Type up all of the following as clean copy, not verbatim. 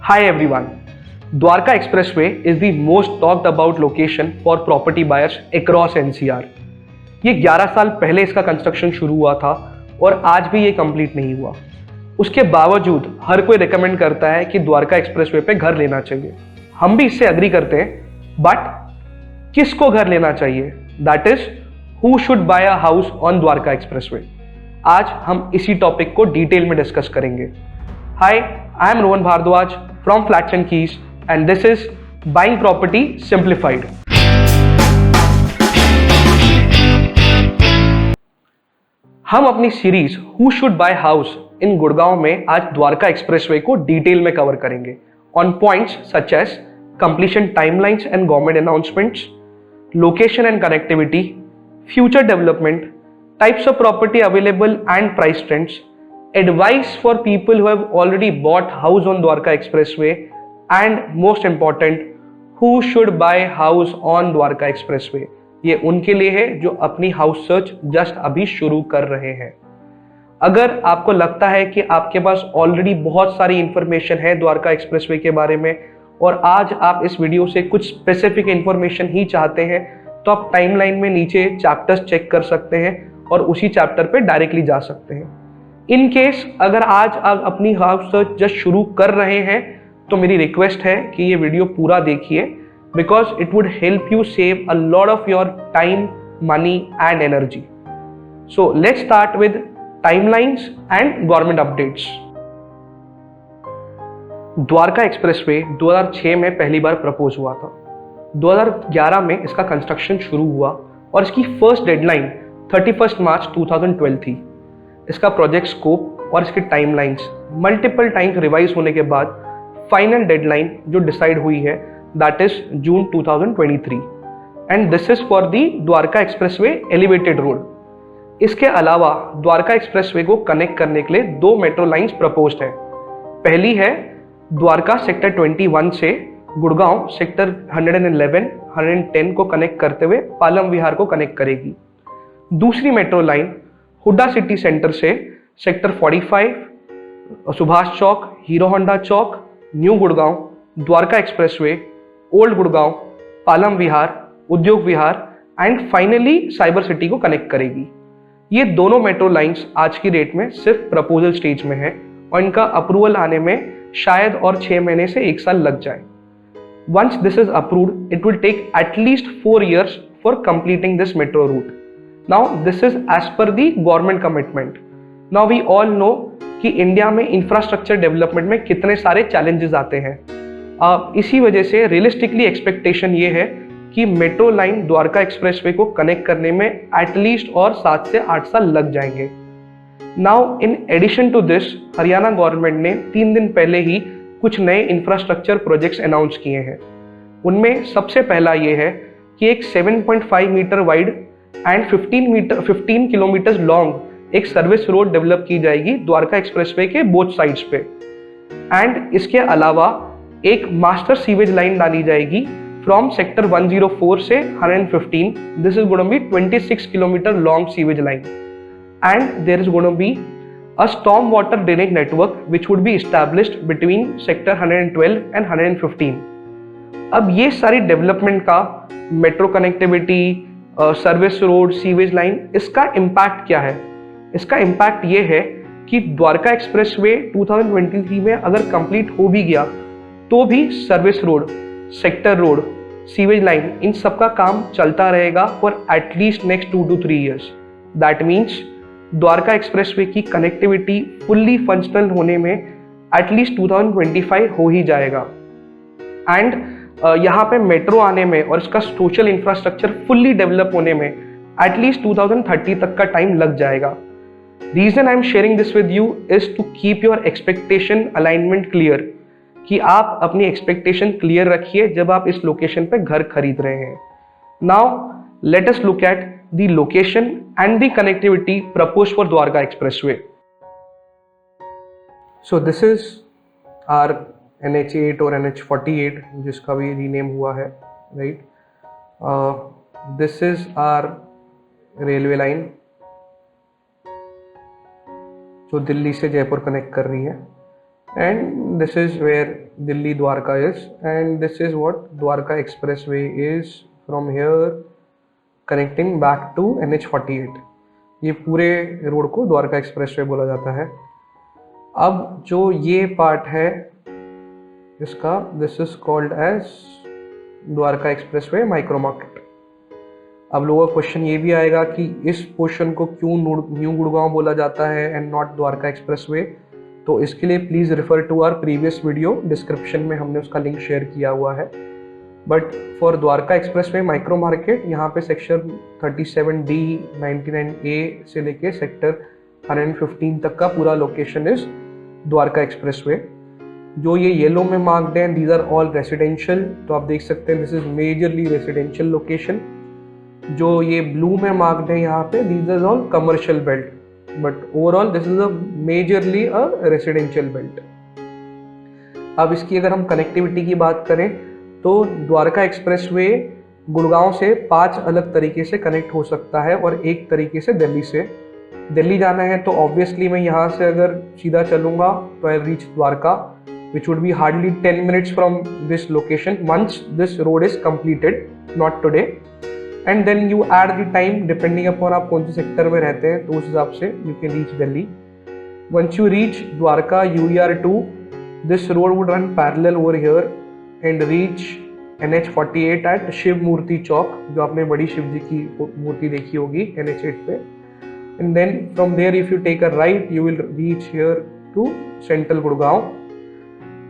Hi everyone. Dwarka Expressway is the most talked about location for property buyers across NCR. ये 11 साल पहले इसका construction शुरू हुआ था और आज भी ये कंप्लीट नहीं हुआ। उसके बावजूद हर कोई रिकमेंड करता है कि द्वारका एक्सप्रेसवे पे घर लेना चाहिए। हम भी इससे अग्री करते हैं, बट किसको घर लेना चाहिए? That is who should buy a house on Dwarka expressway. आज हम इसी टॉपिक को डिटेल में डिस्कस करेंगे। Hi, I am Rohan Bhardwaj from Flats and Keys and this is Buying Property Simplified. हम अपनी series Who Should Buy House in Gurgaon में आज द्वारका एक्सप्रेसवे को डिटेल में कवर करेंगे on points such as completion timelines and government announcements, location and connectivity, future development, types of property available and price trends, advice for people who have already bought house on Dwarka Expressway, and most important, who should buy house on Dwarka Expressway. ये उनके लिए है जो अपनी house search just अभी शुरू कर रहे हैं। अगर आपको लगता है कि आपके पास ऑलरेडी बहुत सारी इंफॉर्मेशन है द्वारका एक्सप्रेसवे के बारे में और आज आप इस वीडियो से कुछ स्पेसिफिक इंफॉर्मेशन ही चाहते हैं, तो आप टाइमलाइन में नीचे चैप्टर्स चेक कर सकते हैं और उसी चैप्टर पे डायरेक्टली जा सकते हैं। इन केस अगर आज आप अपनी हाउस सर्च जस्ट शुरू कर रहे हैं तो मेरी रिक्वेस्ट है कि ये वीडियो पूरा देखिए, because it would help you save a lot of your time, money and energy. So let's start with timelines and government updates. Dwarka expressway 2006 में पहली बार प्रपोज हुआ था। 2011 में इसका कंस्ट्रक्शन शुरू हुआ और इसकी फर्स्ट डेडलाइन 31 मार्च 2012 थी। इसका प्रोजेक्ट स्कोप और इसकी टाइमलाइंस मल्टीपल टाइम्स रिवाइज होने के बाद फाइनल डेडलाइन जो डिसाइड हुई है that is June 2023 and this is for the Dwarka expressway elevated road. इसके अलावा द्वारका एक्सप्रेसवे को कनेक्ट करने के लिए 2 मेट्रो लाइंस प्रपोज्ड है। पहली है द्वारका सेक्टर 21 से गुड़गांव सेक्टर 111, 110 को कनेक्ट करते हुए पालम विहार को कनेक्ट करेगी। दूसरी metro line Huda city centre से sector 45, Subhash Chowk, Hero Honda Chowk, new Gurgaon, Dwarka expressway, old Gurgaon, Palam Vihar, Udyog Vihar and finally cyber city को कनेक्ट करेगी। ये दोनों मेट्रो लाइंस आज की डेट में सिर्फ प्रपोजल स्टेज में है और इनका अप्रूवल आने में शायद और 6 महीने से 1 साल लग जाए। Once this is approved it will take at least 4 years for completing this metro route. Now this is as per the government commitment. Now we all know कि इंडिया में इंफ्रास्ट्रक्चर डेवलपमेंट में कितने सारे चैलेंजेस आते हैं। इसी वजह से रियलिस्टिकली एक्सपेक्टेशन ये है कि मेट्रो लाइन द्वारका एक्सप्रेसवे को कनेक्ट करने में एटलीस्ट और 7 से 8 साल लग जाएंगे। Now in addition to this Haryana government ने 3 दिन पहले ही कुछ नए इंफ्रास्ट्रक्चर प्रोजेक्ट्स अनाउंस किए हैं। उनमें सबसे पहला ये है कि एक 7.5 metre wide and 15 kilometre long एक सर्विस रोड डेवलप की जाएगी द्वारका एक्सप्रेसवे के बोथ साइड्स पे। एंड इसके अलावा एक मास्टर सीवेज लाइन डाली जाएगी फ्रॉम सेक्टर 104 से 115। This is going to be 26 kilometre long sewage line and there is going to be a storm water drainage network which would be established between sector 112 and 115। अब ये सारी development का metro connectivity, service road, sewage line, इसका impact क्या है? इसका impact ये है कि द्वारका एक्सप्रेसवे 2023 में अगर कंप्लीट हो भी गया तो भी service road, sector road, sewage line, इन सब का काम चलता रहेगा for at least next 2 to 3 years। That means Dwarka expressway की कनेक्टिविटी फुल्ली फंक्शनल होने में एटलीस्ट 2025 हो ही जाएगा। एंड यहाँ पे मेट्रो आने में और इसका सोशल इंफ्रास्ट्रक्चर फुल्ली डेवलप होने में एटलीस्ट 2030 तक का टाइम लग जाएगा। Reason I am sharing this with you is to keep your expectation alignment clear, कि आप अपनी एक्सपेक्टेशन क्लियर रखिए जब आप इस लोकेशन पे घर खरीद रहे हैं। Now let us look at the location and the connectivity proposed for Dwarka expressway. So this is our NH8 और NH48 जिसका भी रीनेम हुआ है, right. This is our railway line जो दिल्ली से जयपुर कनेक्ट कर रही है and this is where Delhi Dwarka is, and this is what Dwarka Expressway is from here connecting back to NH48. ये पूरे रोड को द्वारका एक्सप्रेसवे बोला जाता है। अब जो ये पार्ट है इसका, this is called as Dwarka expressway micro market. अब लोगों का क्वेश्चन ये भी आएगा कि इस पोर्शन को क्यों न्यू गुड़गांव बोला जाता है एंड नॉट द्वारका एक्सप्रेसवे। तो इसके लिए please refer to our previous video, description में हमने उसका लिंक शेयर किया हुआ है। But for Dwarka expressway micro market यहाँ पे सेक्शन 37D 99A से लेके सेक्टर 115 तक का पूरा लोकेशन इज द्वारका एक्सप्रेसवे। जो ये येलो में मार्क्ड हैं दीज आर ऑल रेसिडेंशियल, तो आप देख सकते हैं this is majorly residential location. जो ये ब्लू में मार्क्ड है यहाँ पे these are all commercial belt, but overall this is a majorly a residential belt. अब इसकी अगर हम कनेक्टिविटी की बात करें तो द्वारका एक्सप्रेसवे गुड़गांव से 5 अलग तरीके से कनेक्ट हो सकता है और एक तरीके से दिल्ली से। दिल्ली जाना है तो ऑब्वियसली मैं यहाँ से अगर सीधा चलूँगा तो I reach Dwarka which would be hardly 10 minutes from this location once this road is completed, not today. And then you add the time depending upon आप कौन से सेक्टर में रहते हैं तो उस हिसाब से you can reach Delhi. Once you reach Dwarka UER2, this road would run parallel over here and reach NH48 at Shiv मूर्ति चौक, जो आपने बड़ी शिव जी की मूर्ति देखी होगी NH8 पे। And then from there if you take a right you will reach here to Central Gurgaon.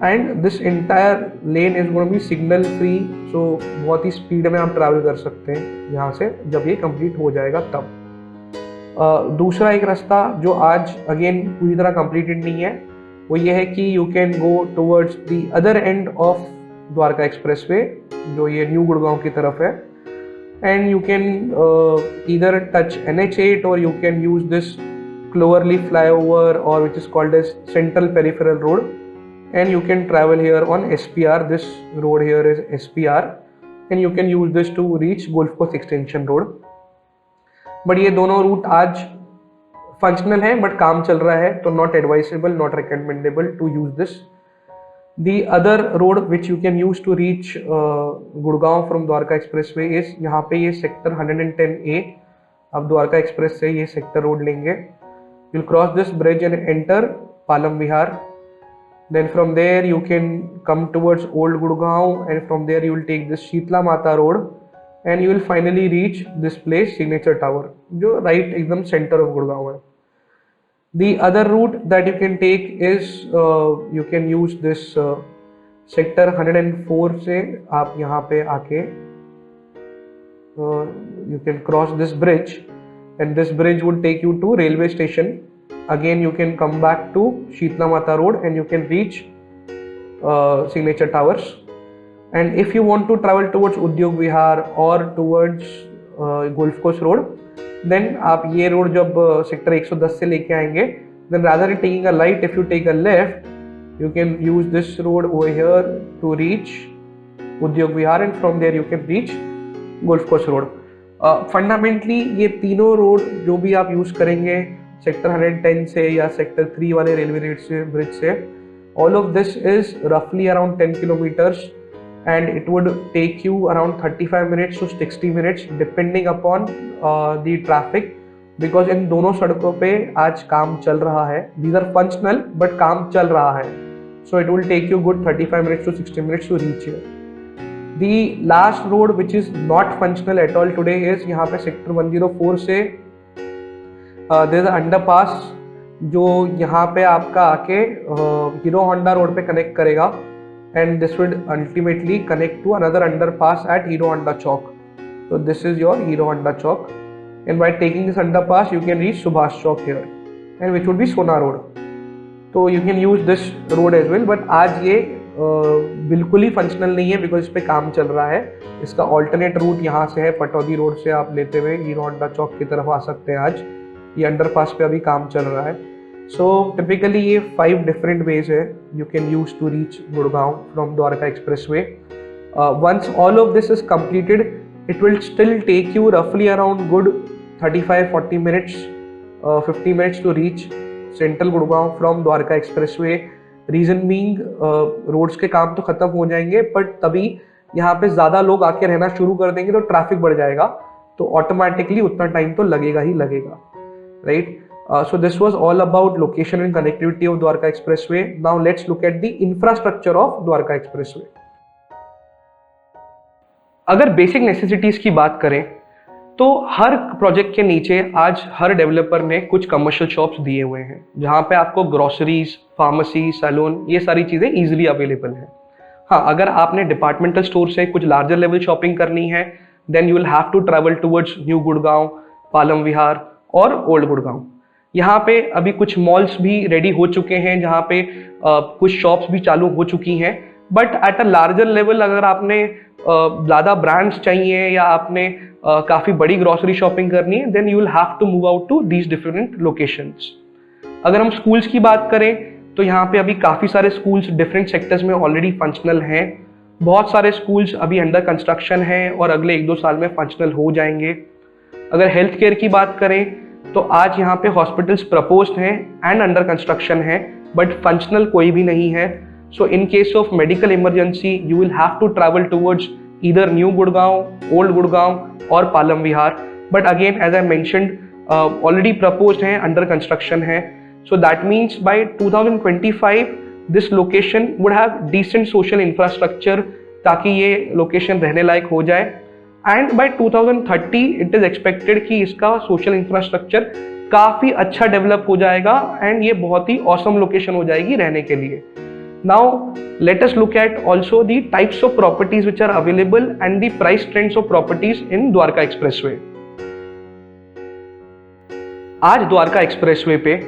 And this entire lane is going to be signal free, so बहुत ही speed में आप ट्रैवल कर सकते हैं यहाँ से जब ये कंप्लीट हो जाएगा तब। दूसरा एक रास्ता जो आज अगेन पूरी तरह कंप्लीटेड नहीं है वो ये है कि you can go towards the other end of Dwarka expressway, जो ये न्यू गुड़गांव की तरफ है, and you can either touch NH8 और you can use this cloverleaf flyover और which is called as central peripheral road, and you can travel here on SPR. This road here is SPR and you can use this to reach Golf Course Extension Road. But ये दोनों root आज functional है but काम चल रहा है तो not advisable, not recommendable to use this. The other road which you can use to reach Gurgaon from Dwarka expressway is यहाँ पे ये सेक्टर 110A। आप द्वारका एक्सप्रेस से ये सेक्टर रोड लेंगे, you'll cross this bridge and enter Palam Vihar. Then from there you can come towards Old Gurgaon and from there you will take this Sheetla Mata Road and you will finally reach this place Signature Tower, जो right एकदम center of Gurgaon है। The other route that you can take is you can use this sector 104 से आप यहाँ पे आके you can cross this bridge and this bridge would take you to railway station. Again you can come back to Sheetla Mata Road and you can reach Signature Towers. And if you want to travel towards Udyog Vihar or towards Golf Course Road, then आप ये road जब sector 110 से लेके आएंगे, then rather than taking a right, if you take a left, you can use this road over here to reach Udyog Vihar and from there you can reach Golf Course Road. Fundamentally ये तीनों road जो भी आप use करेंगे sector 110 से या sector 3 वाले railway रेट से ब्रिज से, ऑल ऑफ दिस इज रफली around 10 kilometres and it would take you around 35 minutes to 60 minutes depending upon the traffic, because in दोनों सड़कों पे आज काम चल रहा है। दीज आर फंक्शनल बट काम चल रहा है, so it will take you good 35 minutes to 60 minutes to reach here. The last road which is not functional at all today is यहाँ पे सेक्टर 104 से देयर इज अंडरपास जो यहाँ पे आपका आके हीरो होंडा रोड पे कनेक्ट करेगा and this will ultimately connect to another underpass at Hero Honda Chowk. So this is your Hero Honda Chowk, and by taking this underpass you can reach Subhash Chowk here, and which would be Sona Road. तो you can use this road as well, but आज ये बिल्कुल ही functional नहीं है because इस पे काम चल रहा है। इसका ऑल्टरनेट रूट यहाँ से है, पटौदी रोड से आप लेते हुए हीरो होंडा चौक की तरफ आ सकते हैं। आज ये अंडरपास पे अभी काम चल रहा है। सो टिपिकली ये 5 डिफरेंट वेज है you can use to reach Gurgaon from Dwarka express way. Once all of this is completed it will still take you roughly around good 35-40 minutes 50 minutes to reach central Gurgaon from Dwarka Expressway, reason being roads के काम तो खत्म हो जाएंगे, but तभी यहाँ पे ज़्यादा लोग आके रहना शुरू कर देंगे तो ट्रैफिक बढ़ जाएगा, तो ऑटोमेटिकली उतना टाइम तो लगेगा ही लगेगा, right. So this was all about location and connectivity of Dwarka Expressway. Now let's look at the infrastructure of Dwarka Expressway. अगर बेसिक नेसेसिटीज की बात करें तो हर प्रोजेक्ट के नीचे आज हर डेवलपर ने कुछ कमर्शियल शॉप्स दिए हुए हैं, जहाँ पे आपको ग्रोसरीज, फार्मेसी, सैलून, ये सारी चीज़ें इजीली अवेलेबल हैं। हाँ, अगर आपने डिपार्टमेंटल स्टोर से कुछ लार्जर लेवल शॉपिंग करनी है, then you will have to travel towards new Gurgaon, Palam Vihar और ओल्ड गुड़गांव। यहाँ पे अभी कुछ मॉल्स भी रेडी हो चुके हैं, जहाँ पे कुछ शॉप्स भी चालू हो चुकी हैं, but at a larger level अगर आपने ज़्यादा ब्रांड्स चाहिए या आपने काफ़ी बड़ी ग्रॉसरी शॉपिंग करनी है, then you will have to move out to these different locations. अगर हम स्कूल्स की बात करें तो यहाँ पे अभी काफ़ी सारे स्कूल्स डिफरेंट सेक्टर्स में ऑलरेडी फंक्शनल हैं। बहुत सारे स्कूल्स अभी अंडर कंस्ट्रक्शन हैं और अगले 1-2 साल में फंक्शनल हो जाएंगे। अगर हेल्थ केयर की बात करें तो आज यहाँ पे हॉस्पिटल्स प्रपोज्ड हैं एंड अंडर कंस्ट्रक्शन है, बट फंक्शनल कोई भी नहीं है। So in case of medical emergency you will have to travel towards either new Gurgaon, old Gurgaon और Palam Vihar, but again as I mentioned already proposed हैं, अंडर कंस्ट्रक्शन है। So that means by 2025 this location would have decent social infrastructure, ताकि ये location रहने लायक हो जाए। And by 2030 it is expected कि इसका सोशल इंफ्रास्ट्रक्चर काफ़ी अच्छा डेवलप हो जाएगा एंड ये बहुत ही ऑसम लोकेशन हो जाएगी रहने के लिए। Now let us look at also the types of properties which are available and the price trends of properties in Dwarka expressway. आज द्वारका एक्सप्रेसवे पे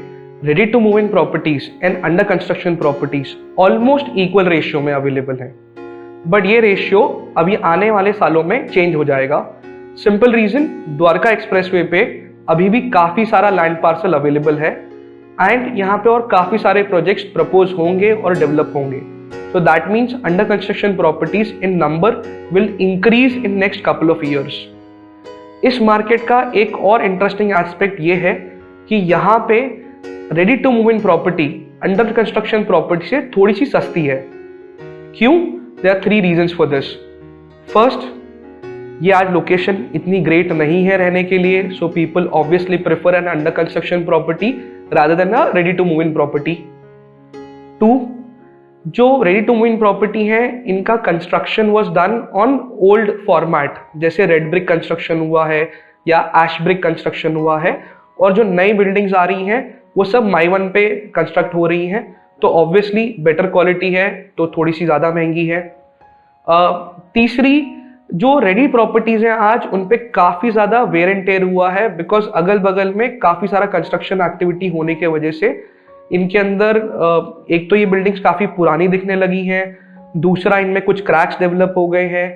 ready to move in properties and under construction properties almost equal ratio में available है, but ये ratio अभी आने वाले सालों में चेंज हो जाएगा। सिंपल रीजन, द्वारका एक्सप्रेसवे पे अभी भी काफ़ी सारा लैंड पार्सल अवेलेबल है एंड यहाँ पे और काफ़ी सारे प्रोजेक्ट्स प्रपोज होंगे और डेवलप होंगे। सो that means under construction properties in number will increase in next couple of years. इस मार्केट का एक और इंटरेस्टिंग एस्पेक्ट ये है कि यहाँ पे ready to move in property under construction property से थोड़ी सी सस्ती है। क्यों? There are 3 reasons for this. First, ये आज लोकेशन इतनी ग्रेट नहीं है रहने के लिए, so people obviously prefer an under construction property rather than a ready to move in property. 2, जो ready to move in property है इनका construction was done on old format, जैसे red brick construction हुआ है या ash brick construction हुआ है, और जो नई बिल्डिंग्स आ रही हैं वो सब माई-वन पे कंस्ट्रक्ट हो रही हैं, तो ऑब्वियसली बेटर क्वालिटी है तो थोड़ी सी ज़्यादा महंगी है। तीसरी, जो रेडी प्रॉपर्टीज़ हैं आज उन पे काफ़ी ज़्यादा वेयर एंड टेयर हुआ है, बिकॉज अगल बगल में काफ़ी सारा कंस्ट्रक्शन एक्टिविटी होने के वजह से इनके अंदर एक तो ये बिल्डिंग्स काफ़ी पुरानी दिखने लगी हैं, दूसरा इनमें कुछ क्रैक्स डेवलप हो गए हैं,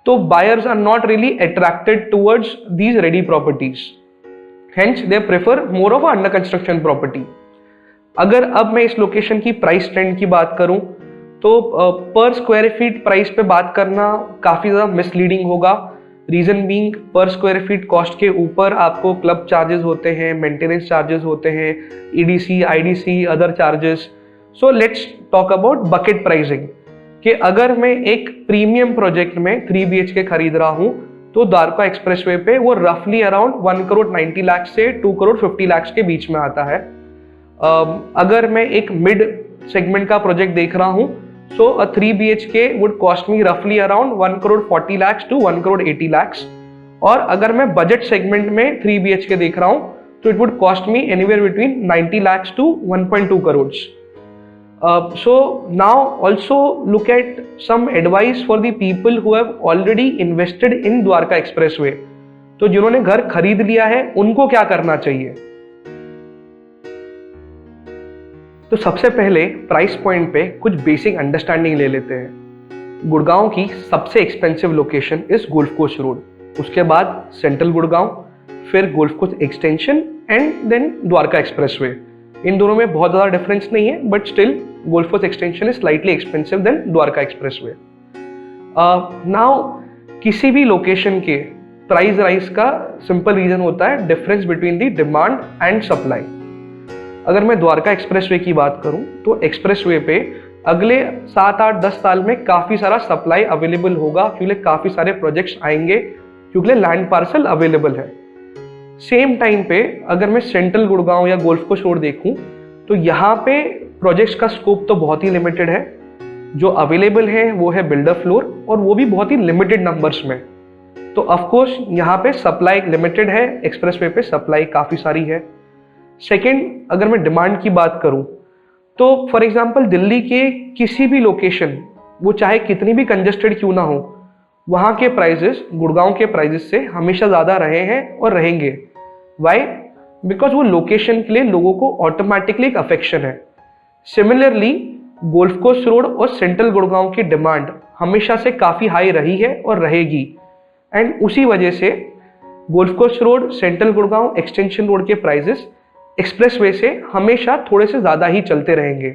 तो buyers are not really attracted towards these ready properties, hence they prefer more of under construction property. अगर अब मैं इस लोकेशन की प्राइस ट्रेंड की बात करूं तो पर स्क्वायर फीट प्राइस पे बात करना काफ़ी ज़्यादा मिसलीडिंग होगा। रीज़न बीइंग, पर स्क्वायर फीट कॉस्ट के ऊपर आपको क्लब चार्जेस होते हैं, मेंटेनेंस चार्जेस होते हैं, EDC, IDC, other charges. So let's talk about bucket pricing, कि अगर मैं एक प्रीमियम प्रोजेक्ट में 3 BHK खरीद रहा हूँ तो द्वारका एक्सप्रेसवे पे वो रफली अराउंड 1 करोड़ 90 लाख से 2 करोड़ 50 लाख के बीच में आता है। अगर मैं एक मिड सेगमेंट का प्रोजेक्ट देख रहा हूँ, सो अ 3 BHK वुड कॉस्ट मी रफली अराउंड 1 करोड़ 40 लाख टू 1 करोड़ 80 लाख, और अगर मैं बजट सेगमेंट में 3 BHK देख रहा हूँ तो it would cost me anywhere between 90 lakh to 1.2 crore. So now also look at some advice for the people who have already invested in Dwarka expressway. तो जिन्होंने घर खरीद लिया है उनको क्या करना चाहिए? तो सबसे पहले प्राइस पॉइंट पे कुछ बेसिक अंडरस्टैंडिंग ले लेते हैं। गुड़गांव की सबसे expensive location is golf course road, उसके बाद सेंट्रल गुड़गांव, फिर golf course extension and then Dwarka expressway. इन दोनों में बहुत ज़्यादा डिफरेंस नहीं है, but still golf course extension is slightly expensive than Dwarka expressway. Now किसी भी लोकेशन के प्राइस राइज का सिंपल रीजन होता है difference between the demand and supply. अगर मैं द्वारका एक्सप्रेसवे की बात करूं तो एक्सप्रेसवे पे अगले 7-8-10 साल में काफ़ी सारा सप्लाई अवेलेबल होगा, क्योंकि काफ़ी सारे प्रोजेक्ट्स आएंगे, क्योंकि लैंड पार्सल अवेलेबल है। सेम टाइम पे अगर मैं सेंट्रल गुड़गांव या गोल्फ कोस्ट रोड देखूं तो यहाँ पे प्रोजेक्ट्स का स्कोप तो बहुत ही लिमिटेड है। जो अवेलेबल है वो है बिल्डर फ्लोर, और वो भी बहुत ही लिमिटेड नंबर्स में। तो ऑफकोर्स यहाँ पे सप्लाई लिमिटेड है, एक्सप्रेसवे पे सप्लाई काफ़ी सारी है। सेकेंड, अगर मैं डिमांड की बात करूँ तो फॉर एग्जाम्पल दिल्ली के किसी भी लोकेशन, वो चाहे कितनी भी कंजेस्टेड क्यों ना हो, वहाँ के प्राइजेस गुड़गांव के प्राइजेस से हमेशा ज़्यादा रहे हैं और रहेंगे। वाई? बिकॉज वो लोकेशन के लिए लोगों को ऑटोमेटिकली एक अफेक्शन है। सिमिलरली गोल्फ कोस्ट रोड और सेंट्रल गुड़गांव की डिमांड हमेशा से काफ़ी हाई रही है और रहेगी, एंड उसी वजह से गोल्फ कोस्ट road, central Gurgaon, extension road के प्राइजेस एक्सप्रेसवे से हमेशा थोड़े से ज़्यादा ही चलते रहेंगे।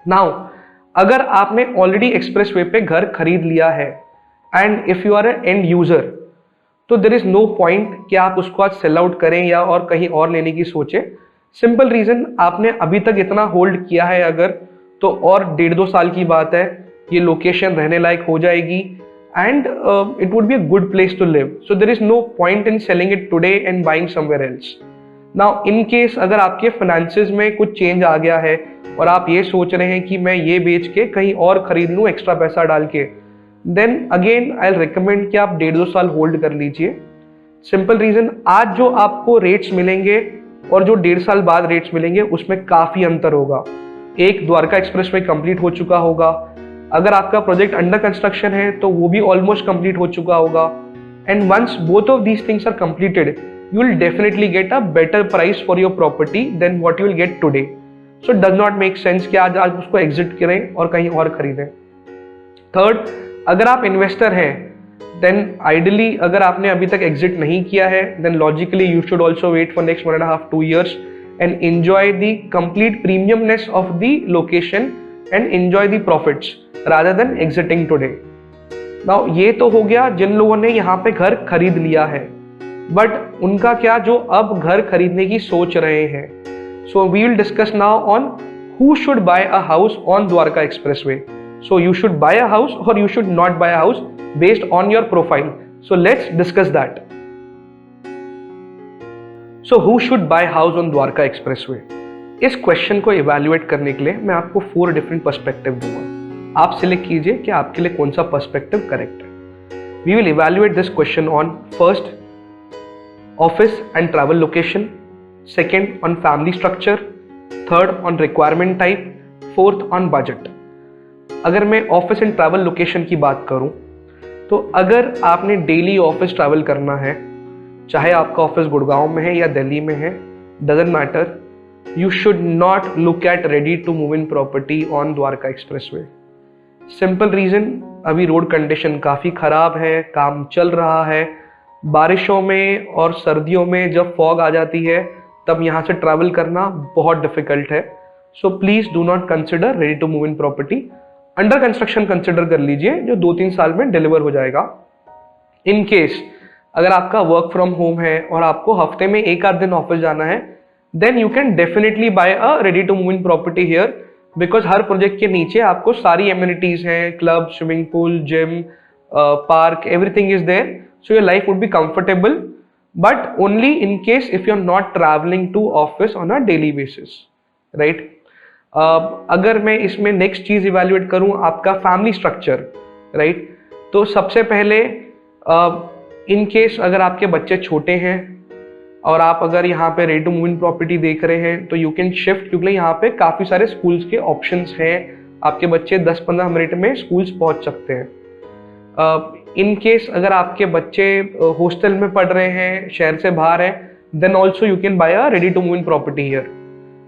नाउ अगर आपने ऑलरेडी एक्सप्रेसवे पे घर खरीद लिया है and if you are an end user, तो देर इज़ नो पॉइंट कि आप उसको आज सेल आउट करें या और कहीं और लेने की सोचें। सिंपल रीज़न, आपने अभी तक इतना होल्ड किया है अगर, तो और 1.5-2 साल की बात है, ये लोकेशन रहने लायक हो जाएगी and it would be a good place to live. So there is no point in selling it today and buying somewhere else. Now in case अगर आपके फाइनेंसेस में कुछ चेंज आ गया है और आप ये सोच रहे हैं कि मैं ये बेच के कहीं और खरीद लूँ एक्स्ट्रा पैसा डाल के, देन अगेन आई रिकमेंड कि आप 1.5-2 साल होल्ड कर लीजिए। सिंपल रीजन, आज जो आपको रेट्स मिलेंगे और जो 1.5 साल बाद रेट्स मिलेंगे उसमें काफ़ी अंतर होगा। एक द्वारका एक्सप्रेसवे कंप्लीट हो चुका होगा, अगर आपका प्रोजेक्ट अंडर कंस्ट्रक्शन है तो वो भी ऑलमोस्ट कंप्लीट हो चुका होगा, and once both of these things are completed you will definitely get a better price for your property than what you will get today. So it does not make sense कि आज उसको exit करें और कहीं और खरीदें। Third, अगर आप इन्वेस्टर हैं देन आइडियली अगर आपने अभी तक एग्जिट नहीं किया है then logically you should also wait for next 1.5-2 years and enjoy the complete premiumness of the location and enjoy the profits rather than exiting today. Now ये तो हो गया जिन लोगों ने यहाँ पे घर खरीद लिया है, बट उनका क्या जो अब घर खरीदने की सोच रहे हैं। So we will discuss now on who should buy a house on Dwarka expressway. So you should buy a house और you should not buy a house based on your profile. So let's discuss that. So who should buy house on Dwarka expressway, इस question को evaluate करने के लिए मैं आपको 4 different perspective दूंगा। आप सिलेक्ट कीजिए कि आपके लिए कौन सा पर्सपेक्टिव करेक्ट है। We will evaluate this question on first, office and travel location, second on family structure, third on requirement type, fourth on budget. अगर मैं ऑफिस एंड ट्रैवल लोकेशन की बात करूं तो अगर आपने डेली ऑफिस ट्रैवल करना है, चाहे आपका ऑफिस गुड़गांव में है या दिल्ली में है, doesn't matter, you should not look at ready to move in property on Dwarka expressway. Simple reason, अभी रोड कंडीशन काफ़ी ख़राब है, काम चल रहा है, बारिशों में और सर्दियों में जब फॉग आ जाती है तब यहाँ से ट्रैवल करना बहुत डिफिकल्ट है। So please do not consider ready to move in property. Under construction consider कर लीजिए जो 2-3 साल में डिलीवर हो जाएगा। इन केस अगर आपका वर्क फ्रॉम होम है और आपको हफ्ते में 1-8 दिन ऑफिस जाना है, then you can definitely buy a ready to move in property here, because हर प्रोजेक्ट के नीचे आपको सारी एमिनिटीज हैं, club, swimming pool, gym, park, everything is there. So your life would be comfortable, but only in case if you're not traveling to office on a daily basis, right? अगर मैं इसमें next चीज evaluate करूं आपका family structure, right? तो सबसे पहले इन case अगर आपके बच्चे छोटे हैं और आप अगर यहाँ पे ready to move in property देख रहे हैं तो यू कैन शिफ्ट, क्योंकि यहाँ पे काफ़ी सारे स्कूल्स के ऑप्शंस हैं। आपके बच्चे 10-15 मिनट में स्कूल्स पहुँच सकते हैं। इन केस अगर आपके बच्चे हॉस्टल में पढ़ रहे हैं, शहर से बाहर हैं, then also you can buy a ready to move in property here.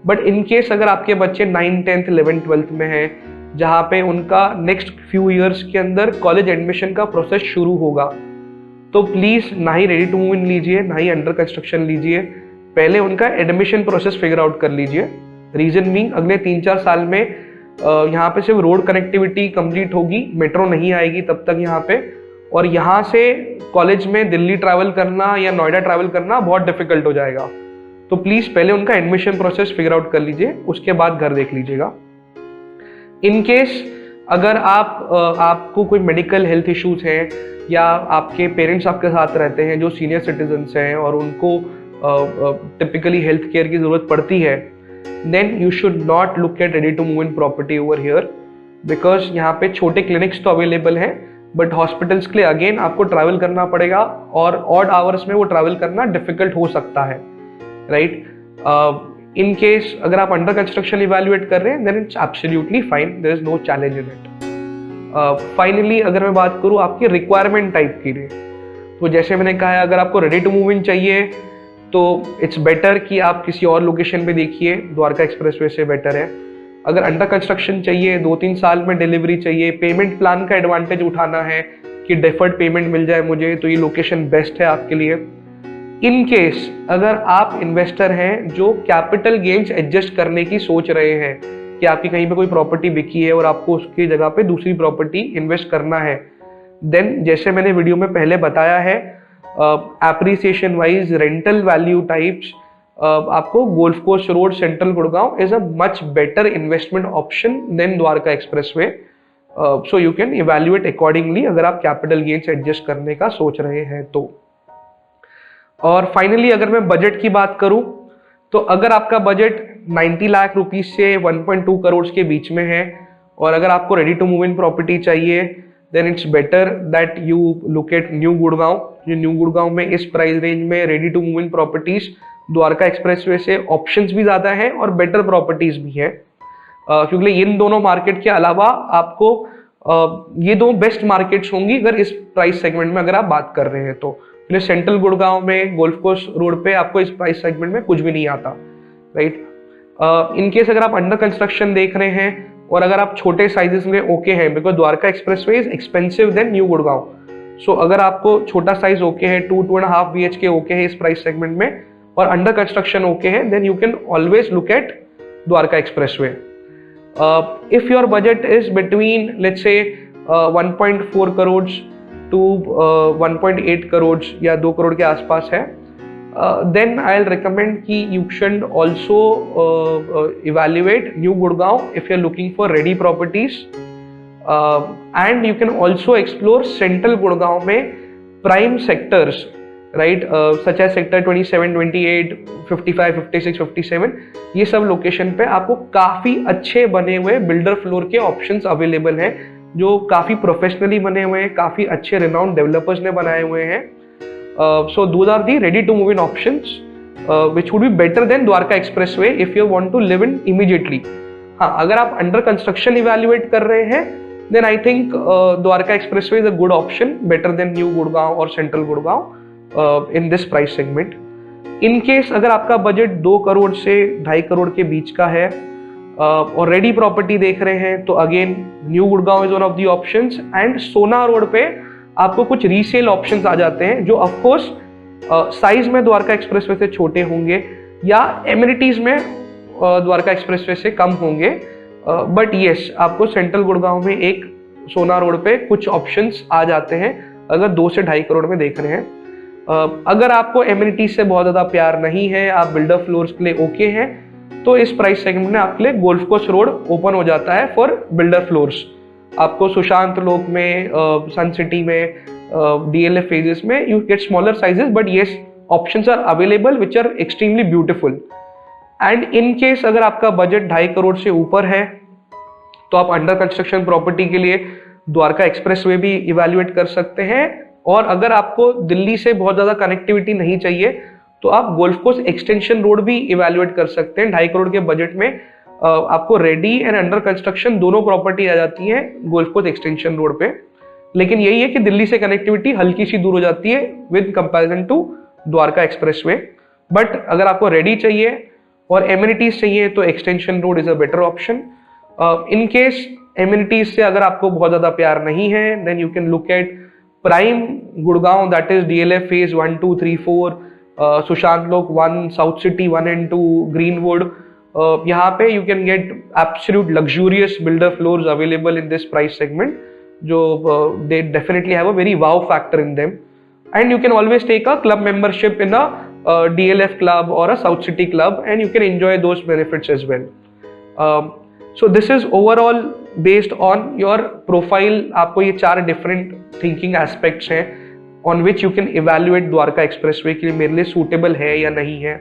But in case अगर आपके बच्चे 9th, 10th, 11th, 12th में हैं, जहाँ पे उनका नेक्स्ट फ्यू ईयर्स के अंदर कॉलेज एडमिशन का प्रोसेस शुरू होगा, तो प्लीज़ ना ही रेडी टू मूव इन लीजिए ना ही अंडर कंस्ट्रक्शन लीजिए, पहले उनका एडमिशन प्रोसेस फिगर आउट कर लीजिए। रीजन बीइंग अगले 3-4 साल में यहाँ पे सिर्फ रोड कनेक्टिविटी कंप्लीट होगी, मेट्रो नहीं आएगी तब तक यहाँ पे, और यहाँ से कॉलेज में दिल्ली ट्रैवल करना या नोएडा ट्रैवल करना बहुत डिफिकल्ट हो जाएगा। तो प्लीज़ पहले उनका एडमिशन प्रोसेस फिगर आउट कर लीजिए, उसके बाद घर देख लीजिएगा। इन केस अगर आपको कोई मेडिकल हेल्थ इश्यूज हैं या आपके पेरेंट्स आपके साथ रहते हैं जो सीनियर सिटीजन्स हैं और उनको टिपिकली हेल्थ केयर की ज़रूरत पड़ती है, then you should not look at ready to move in property over here, because यहाँ पे छोटे क्लिनिक्स तो अवेलेबल हैं बट हॉस्पिटल्स के लिए अगेन आपको ट्रैवल करना पड़ेगा और ऑड आवर्स में वो ट्रैवल करना डिफिकल्ट हो सकता है, राइट। इन केस अगर आप अंडर कंस्ट्रक्शन इवैल्यूएट कर रहे हैं then it's absolutely fine, there is no challenge in it. Finally अगर मैं बात करूँ आपकी रिक्वायरमेंट टाइप की लिए, तो जैसे मैंने कहा है अगर आपको रेडी टू मूव इन चाहिए तो इट्स बेटर कि आप किसी और लोकेशन पे देखिए, द्वारका एक्सप्रेसवे से बेटर है। अगर अंडर कंस्ट्रक्शन चाहिए, 2-3 साल में डिलीवरी चाहिए, पेमेंट प्लान का एडवांटेज उठाना है कि डेफर्ड पेमेंट मिल जाए मुझे, तो ये लोकेशन बेस्ट है आपके लिए। इन केस अगर आप इन्वेस्टर हैं जो कैपिटल गेन्स एडजस्ट करने की सोच रहे हैं कि आपकी कहीं पे कोई प्रॉपर्टी बिकी है और आपको उसकी जगह पे दूसरी प्रॉपर्टी इन्वेस्ट करना है, देन जैसे मैंने वीडियो में पहले बताया है, appreciation wise rental value types आपको golf course road central Gurgaon is a much better investment option than Dwarka expressway, so you can evaluate accordingly अगर आप कैपिटल गेन्स एडजस्ट करने का सोच रहे हैं तो। और फाइनली अगर मैं बजट की बात करूं तो अगर आपका बजट 90 लाख रुपीस से 1.2 करोड़ के बीच में है और अगर आपको ready to move in property चाहिए then it's better that you look at new Gurgaon. जो न्यू गुड़गांव में इस प्राइस रेंज में ready to move in properties Dwarka expressway से ऑप्शंस भी ज़्यादा हैं और बेटर प्रॉपर्टीज भी हैं, क्योंकि इन दोनों मार्केट के अलावा आपको ये दो बेस्ट मार्केट्स होंगी अगर इस प्राइस सेगमेंट में अगर आप बात कर रहे हैं तो। सेंट्रल गुड़गांव में गोल्फ कोर्स रोड पे आपको इस प्राइस सेगमेंट में कुछ भी नहीं आता, राइट। इन केस अगर आप अंडर कंस्ट्रक्शन देख रहे हैं और अगर आप छोटे साइजेस में ओके हैं, because Dwarka expressway is expensive than new Gurgaon, so अगर आपको छोटा साइज ओके है, 2-2.5 BHK ओके है इस प्राइस सेगमेंट में और अंडर कंस्ट्रक्शन ओके है, then you can always look at Dwarka expressway. If your budget is between let's say 1.4 crore to 1.8 crore या 2 करोड़ के आसपास है, then I'll recommend कि you should also evaluate New Gurgaon if you're looking for ready properties, and you can also explore Central Gurgaon में prime sectors, right, such as sector 27, 28, 55, 56, 57, ये सब location पे आपको काफ़ी अच्छे बने हुए बिल्डर फ्लोर के ऑप्शंस अवेलेबल हैं जो काफ़ी प्रोफेशनली बने हुए हैं, काफ़ी अच्छे रिनाउंड डेवलपर्स ने बनाए हुए हैं। So those are the ready to move in options which would be better than Dwarka expressway if you want to live in immediately। हाँ, अगर आप अंडर कंस्ट्रक्शन इवैल्यूएट कर रहे हैं then I think Dwarka expressway is a good option, better than new Gurgaon और central Gurgaon in this price segment। In case अगर आपका budget 2 crore से 2.5 करोड़ के बीच का है और रेडी प्रॉपर्टी देख रहे हैं तो again new Gurgaon is one of the options, and सोना रोड पे आपको कुछ रीसेल ऑप्शंस आ जाते हैं जो ऑफ कोर्स साइज में द्वारका एक्सप्रेसवे से छोटे होंगे या एमिनिटीज में द्वारका एक्सप्रेसवे से कम होंगे, बट यस आपको सेंट्रल गुड़गांव में एक सोना रोड पे कुछ ऑप्शंस आ जाते हैं अगर 2 से 2.5 करोड़ में देख रहे हैं। अगर आपको एमिनिटीज से बहुत ज़्यादा प्यार नहीं है, आप बिल्डर फ्लोर्स के लिए ओके हैं, तो इस प्राइस सेगमेंट में आपके लिए गोल्फ कोर्स रोड ओपन हो जाता है फॉर बिल्डर फ्लोर्स। आपको सुशांत लोक में, सन सिटी में, DLF फेजेस में you get smaller sizes, but yes options are available which are extremely beautiful. And in case अगर आपका बजट 2.5 करोड़ से ऊपर है तो आप अंडर कंस्ट्रक्शन प्रॉपर्टी के लिए द्वारका एक्सप्रेसवे भी इवैल्यूएट कर सकते हैं, और अगर आपको दिल्ली से बहुत ज़्यादा कनेक्टिविटी नहीं चाहिए तो आप गोल्फ कोर्स एक्सटेंशन रोड भी इवैल्यूएट कर सकते हैं। 2.5 करोड़ के बजट में आपको रेडी एंड अंडर कंस्ट्रक्शन दोनों प्रॉपर्टी आ जाती है गोल्फ कोर्स एक्सटेंशन रोड पे, लेकिन यही है कि दिल्ली से कनेक्टिविटी हल्की सी दूर हो जाती है with comparison to Dwarka expressway. But अगर आपको रेडी चाहिए और एमिनिटीज चाहिए तो extension road is a better option. In case amenities से अगर आपको बहुत ज़्यादा प्यार नहीं है then you can look at prime Gurgaon, that is DLF phase 1, 2, 3, 4, Sushant Lok 1, south city 1 and 2, Greenwood. यहाँ पे you can get absolute luxurious builder floors available in this price segment, जो they definitely have a very wow factor in them, and you can always take a club membership in a DLF club or a South City club, and you can enjoy those benefits as well. So this is overall based on your profile. आपको ये 4 different thinking aspects हैं on which you can evaluate Dwarka expressway कि मेरे लिए suitable है या नहीं है.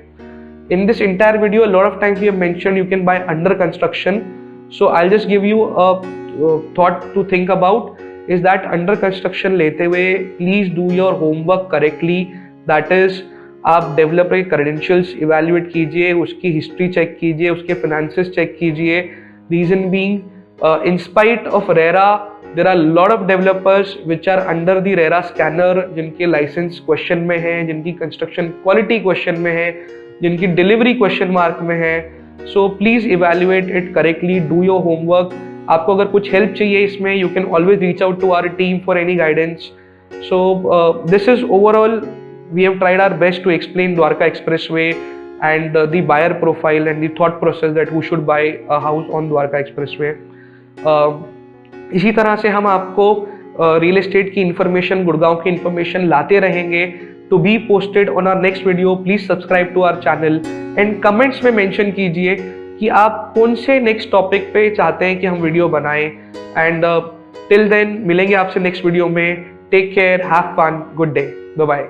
In this entire video, a lot of times we have mentioned you can buy under construction. So I'll just give you a thought to think about is that under construction लेते हुए please do your homework correctly. That is, आप developer के credentials evaluate कीजिए, उसकी history check कीजिए, उसके finances check कीजिए. Reason being, in spite of RERA there are lot of developers which are under the RERA scanner, जिनके licence question में है, जिनकी कंस्ट्रक्शन क्वालिटी क्वेश्चन में है, जिनकी डिलीवरी क्वेश्चन मार्क में है. So please evaluate it correctly, do your homework. आपको अगर कुछ हेल्प चाहिए इसमें, you can always reach out to our team for any guidance. So this is overall, we have tried our best to explain Dwarka Expressway and the buyer profile and the thought process that who should buy a house on Dwarka Expressway. इसी तरह से हम आपको real estate की information, Gurgaon की information लाते रहेंगे. To be posted on our next video, please subscribe to our channel and comments में मेंशन कीजिए कि आप कौन से नेक्स्ट टॉपिक पे चाहते हैं कि हम वीडियो बनाएं. एंड टिल देन मिलेंगे आपसे नेक्स्ट वीडियो में. Take care, have fun, good day, bye bye.